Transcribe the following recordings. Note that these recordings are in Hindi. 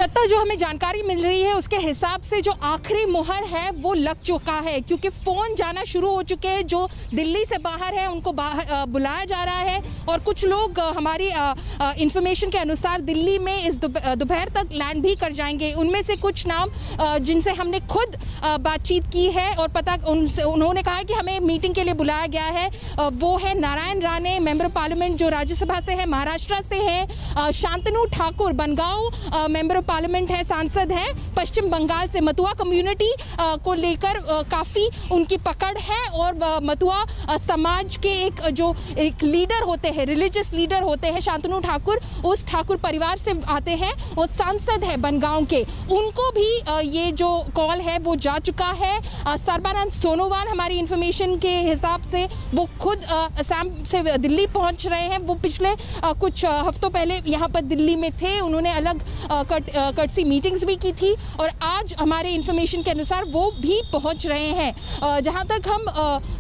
छत्ता जो हमें जानकारी मिल रही है उसके हिसाब से जो आखिरी मुहर है वो लग चुका है, क्योंकि फ़ोन जाना शुरू हो चुके हैं। जो दिल्ली से बाहर है उनको बाहर बुलाया जा रहा है और कुछ लोग हमारी इंफॉर्मेशन के अनुसार दिल्ली में इस दोपहर तक लैंड भी कर जाएंगे। उनमें से कुछ नाम जिनसे हमने खुद बातचीत की है और उन्होंने कहा है कि हमें मीटिंग के लिए बुलाया गया है, वो है Narayan Rane, member of parliament जो राज्यसभा से है, महाराष्ट्र से है, Shantanu Thakur Bangaon member of parliament है, सांसद है, पश्चिम बंगाल से मतुआ कम्युनिटी को लेकर काफ़ी उनकी पकड़ है और मतुआ समाज के एक लीडर होते हैं, रिलीजियस लीडर होते हैं शांतनु ठाकुर, उस ठाकुर परिवार से आते हैं और सांसद है बनगांव के, उनको भी ये जो कॉल है वो जा चुका है। सर्बानंद सोनोवाल हमारी इंफॉर्मेशन के हिसाब से वो खुद असम से दिल्ली पहुंच रहे हैं। वो पिछले कुछ हफ्तों पहले यहाँ पर दिल्ली में थे, उन्होंने अलग कटसी मीटिंग्स भी की थी और आज हमारे इंफॉर्मेशन के अनुसार वो भी पहुंच रहे हैं। जहां तक हम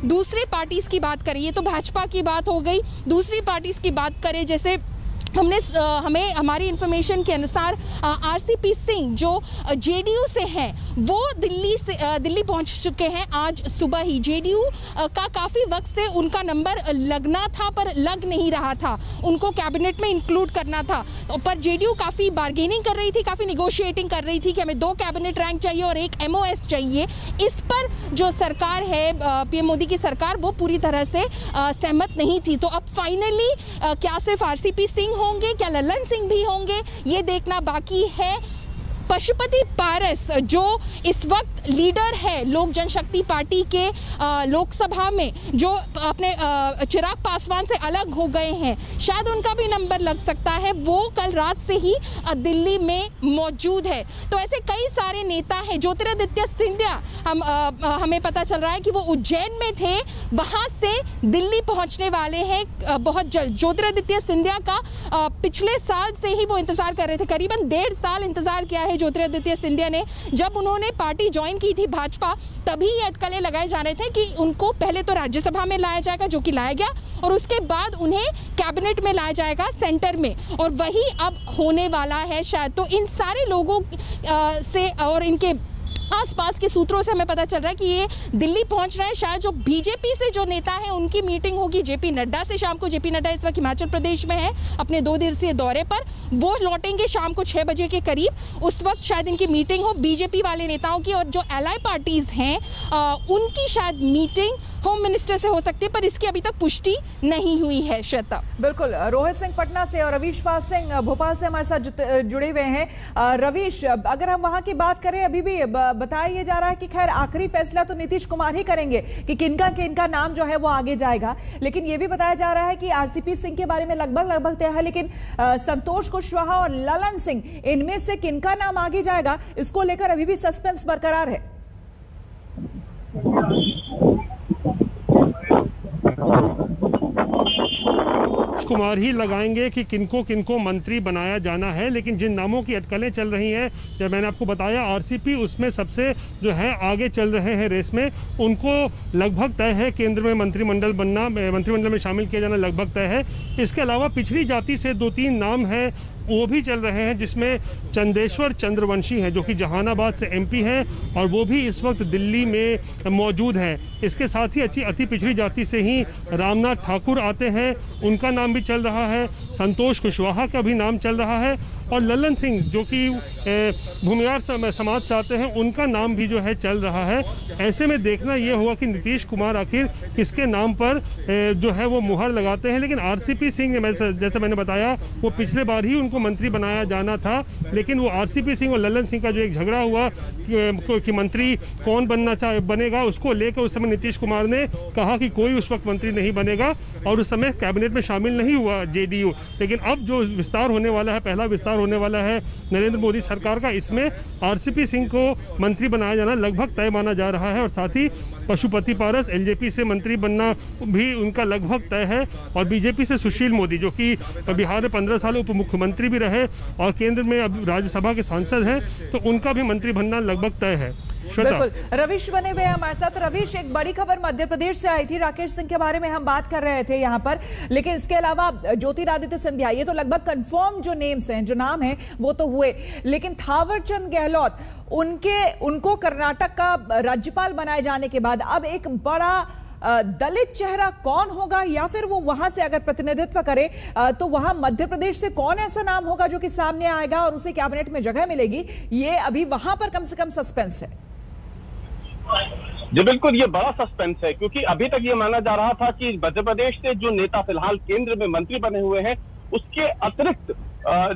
दूसरे पार्टीज की बात करें, ये तो भाजपा की बात हो गई, दूसरी पार्टीज की बात करें जैसे हमें हमारी इंफॉर्मेशन के अनुसार आरसीपी सिंह जो जेडीयू से हैं वो दिल्ली पहुंच चुके हैं आज सुबह ही। जेडीयू का काफ़ी वक्त से उनका नंबर लगना था पर लग नहीं रहा था, उनको कैबिनेट में इंक्लूड करना था, पर जेडीयू काफ़ी बार्गेनिंग कर रही थी, काफ़ी निगोशिएटिंग कर रही थी कि हमें 2 कैबिनेट रैंक चाहिए और 1 MOS चाहिए। इस पर जो सरकार है पीएम मोदी की सरकार वो पूरी तरह से सहमत नहीं थी। तो अब फाइनली क्या सिर्फ आरसीपी सिंह होंगे, क्या ललन सिंह भी होंगे, ये देखना बाकी है। पशुपति पारस जो इस वक्त लीडर है लोक जनशक्ति पार्टी के लोकसभा में, जो अपने चिराग पासवान से अलग हो गए हैं, शायद उनका भी नंबर लग सकता है, वो कल रात से ही दिल्ली में मौजूद है। तो ऐसे कई सारे नेता हैं। ज्योतिरादित्य सिंधिया हमें पता चल रहा है कि वो उज्जैन में थे, वहां से दिल्ली पहुंचने वाले हैं बहुत जल्द। ज्योतिरादित्य सिंधिया का पिछले साल से ही वो इंतजार कर रहे थे, करीबन 1.5 साल इंतजार किया है ज्योतिरादित्य सिंधिया ने। जब उन्होंने पार्टी ज्वाइन की थी भाजपा, तभी ये अटकलें लगाए जा रहे थे कि उनको पहले तो राज्यसभा में लाया जाएगा, जो कि लाया गया, और उसके बाद उन्हें कैबिनेट में लाया जाएगा सेंटर में, और वही अब होने वाला है शायद। तो इन सारे लोगों से और इनके आसपास के सूत्रों से हमें पता चल रहा है कि ये दिल्ली पहुंच रहे हैं। शायद जो बीजेपी से जो नेता है उनकी मीटिंग होगी जेपी नड्डा से शाम को। जेपी नड्डा इस वक्त हिमाचल प्रदेश में है अपने 2 दिवसीय दौरे पर, वो लौटेंगे शाम को 6 बजे के करीब। उस वक्त शायद इनकी मीटिंग हो बीजेपी वाले नेताओं की, और जो एलाई पार्टीज हैं उनकी शायद मीटिंग होम मिनिस्टर से हो सकती है, पर इसकी अभी तक पुष्टि नहीं हुई है। श्वेता, बिल्कुल। रोहित सिंह पटना से और रवीश पाल सिंह भोपाल से हमारे साथ जुड़े हुए हैं। रवीश, अगर हम वहां की बात करें, अभी भी बताया ये जा रहा है कि खैर आखिरी फैसला तो नीतीश कुमार ही करेंगे कि किनका नाम जो है वो आगे जाएगा, लेकिन ये भी बताया जा रहा है कि आरसीपी सिंह के बारे में लगभग तय है, लेकिन संतोष कुशवाहा और ललन सिंह, इनमें से किनका नाम आगे जाएगा, इसको लेकर अभी भी सस्पेंस बरकरार है। कुमार ही लगाएंगे कि किनको मंत्री बनाया जाना है, लेकिन जिन नामों की अटकलें चल रही हैं, जब मैंने आपको बताया आरसीपी उसमें सबसे जो है आगे चल रहे हैं रेस में, उनको लगभग तय है केंद्र में मंत्रिमंडल बनना, मंत्रिमंडल में शामिल किया जाना लगभग तय है। इसके अलावा पिछड़ी जाति से 2-3 नाम हैं वो भी चल रहे हैं, जिसमें चंदेश्वर चंद्रवंशी हैं जो कि जहानाबाद से MP हैं और वो भी इस वक्त दिल्ली में मौजूद हैं। इसके साथ ही अति पिछड़ी जाति से ही रामनाथ ठाकुर आते हैं, उनका नाम भी चल रहा है, संतोष कुशवाहा का भी नाम चल रहा है, और ललन सिंह जो कि भूमिहार समाज से आते हैं, उनका नाम भी जो है चल रहा है। ऐसे में देखना ये होगा कि नीतीश कुमार आखिर किसके नाम पर जो है वो मुहर लगाते हैं। लेकिन आरसीपी सिंह, जैसे मैंने बताया, वो पिछले बार ही उनको मंत्री बनाया जाना था, लेकिन वो आरसीपी सिंह और ललन सिंह का जो एक झगड़ा हुआ कि मंत्री कौन बनेगा, उसको लेकर उस समय नीतीश कुमार ने कहा कि कोई उस वक्त मंत्री नहीं बनेगा, और उस समय कैबिनेट में शामिल नहीं हुआ जेडीयू। लेकिन अब जो विस्तार होने वाला है, पहला विस्तार होने वाला है नरेंद्र मोदी सरकार का, इसमें आरसीपी सिंह को मंत्री बनाया जाना लगभग तय माना जा रहा है, और साथ ही पशुपति पारस एलजेपी से मंत्री बनना भी उनका लगभग तय है, और बीजेपी से सुशील मोदी जो कि बिहार में 15 साल उप मुख्यमंत्री भी रहे और केंद्र में अब राज्यसभा के सांसद हैं, तो उनका भी मंत्री बनना लगभग तय है। बिल्कुल, रवीश बने हुए हैं हमारे साथ। रवीश, एक बड़ी खबर मध्य प्रदेश से आई थी, राकेश सिंह के बारे में हम बात कर रहे थे यहाँ पर, लेकिन इसके अलावा ज्योतिरादित्य सिंधिया, ये तो लगभग कंफर्म जो नेम्स हैं, जो नाम हैं वो तो हुए, लेकिन थावरचंद गहलोत उनको कर्नाटक का राज्यपाल बनाए जाने के बाद अब एक बड़ा दलित चेहरा कौन होगा, या फिर वो वहां से अगर प्रतिनिधित्व करे तो वहां मध्य प्रदेश से कौन ऐसा नाम होगा जो कि सामने आएगा और उसे कैबिनेट में जगह मिलेगी, ये अभी वहां पर कम से कम सस्पेंस है। जी बिल्कुल, ये बड़ा सस्पेंस है, क्योंकि अभी तक ये माना जा रहा था कि मध्य प्रदेश से जो नेता फिलहाल केंद्र में मंत्री बने हुए हैं, उसके अतिरिक्त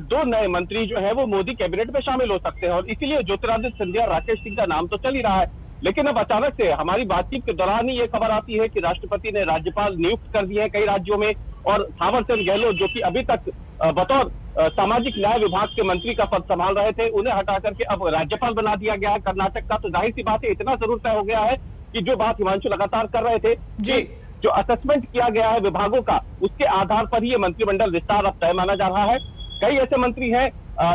2 नए मंत्री जो है वो मोदी कैबिनेट में शामिल हो सकते हैं, और इसीलिए ज्योतिरादित्य सिंधिया, राकेश सिंह का नाम तो चल ही रहा है। लेकिन अब अचानक से हमारी बातचीत के दौरान ही ये खबर आती है कि राष्ट्रपति ने राज्यपाल नियुक्त कर दिए हैं कई राज्यों में, और थावरचंद गहलोत जो कि अभी तक बतौर सामाजिक न्याय विभाग के मंत्री का पद संभाल रहे थे, उन्हें हटा करके अब राज्यपाल बना दिया गया है कर्नाटक का। तो जाहिर सी बात है, इतना जरूर तय हो गया है कि जो बात हिमांशु लगातार कर रहे थे कि जो असेसमेंट किया गया है विभागों का, उसके आधार पर ही ये मंत्रिमंडल विस्तार अब तय माना जा रहा है। कई ऐसे मंत्री हैं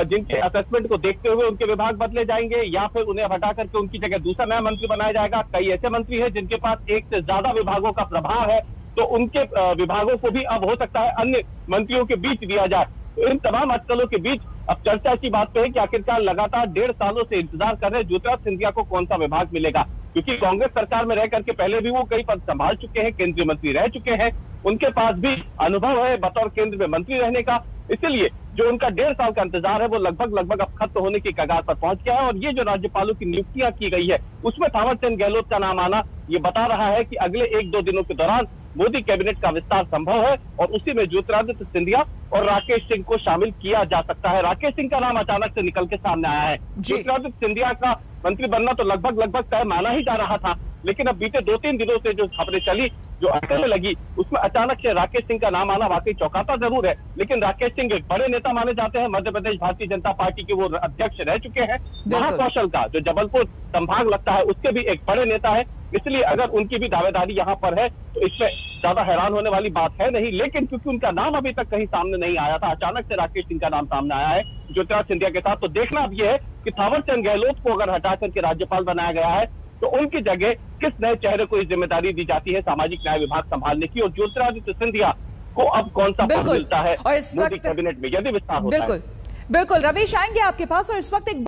जिनके असेसमेंट को देखते हुए उनके विभाग बदले जाएंगे, या फिर उन्हें हटा करके उनकी जगह दूसरा नया मंत्री बनाया जाएगा। कई ऐसे मंत्री हैं जिनके पास एक से ज्यादा विभागों का प्रभाव है, तो उनके विभागों को भी अब हो सकता है अन्य मंत्रियों के बीच दिया जाए। तो इन तमाम अटकलों के बीच अब चर्चा की बात तो है कि आखिरकार लगातार 1.5 सालों से इंतजार कर रहे ज्योतिरादित्य सिंधिया को कौन सा विभाग मिलेगा, क्योंकि कांग्रेस सरकार में रह करके पहले भी वो कई पद संभाल चुके हैं, केंद्रीय मंत्री रह चुके हैं, उनके पास भी अनुभव है बतौर केंद्र में मंत्री रहने का। इसलिए जो उनका 1.5 साल का इंतजार है वो लगभग अब खत्म होने की कगार पर पहुंच गया है। और ये जो राज्यपालों की नियुक्तियां की गई है, उसमें थावरचंद गहलोत का नाम आना ये बता रहा है कि अगले 1-2 दिनों के दौरान मोदी कैबिनेट का विस्तार संभव है, और उसी में ज्योतिरादित्य सिंधिया और राकेश सिंह को शामिल किया जा सकता है। राकेश सिंह का नाम अचानक से निकल के सामने आया है। ज्योतिरादित्य सिंधिया का मंत्री बनना तो लगभग तय माना ही जा रहा था, लेकिन अब बीते 2-3 दिनों से जो खबरें चली, जो अटकलें लगी, उसमें अचानक से राकेश सिंह का नाम आना वाकई चौंकाता जरूर है। लेकिन राकेश सिंह एक बड़े नेता माने जाते हैं, मध्य प्रदेश भारतीय जनता पार्टी के वो अध्यक्ष रह चुके हैं, महाकौशल का जो जबलपुर संभाग लगता है उसके भी एक बड़े नेता है। इसलिए अगर उनकी भी दावेदारी यहाँ पर है तो इसमें ज्यादा हैरान होने वाली बात है नहीं। लेकिन क्योंकि उनका नाम अभी तक कहीं सामने नहीं आया था, अचानक से राकेश सिंह का नाम सामने आया है ज्योतिरादित्य सिंधिया के साथ, तो देखना अब ये है कि थावरचंद गहलोत को अगर हटा करके राज्यपाल बनाया गया है तो उनकी जगह किस नए चेहरे को इस जिम्मेदारी दी जाती है सामाजिक न्याय विभाग संभालने की, और ज्योतिरादित्य सिंधिया को अब कौन सा पद मिलता है मोदी कैबिनेट में यदि विस्तार होता है। बिल्कुल रवीश, आएंगे आपके पास, और इस वक्त एक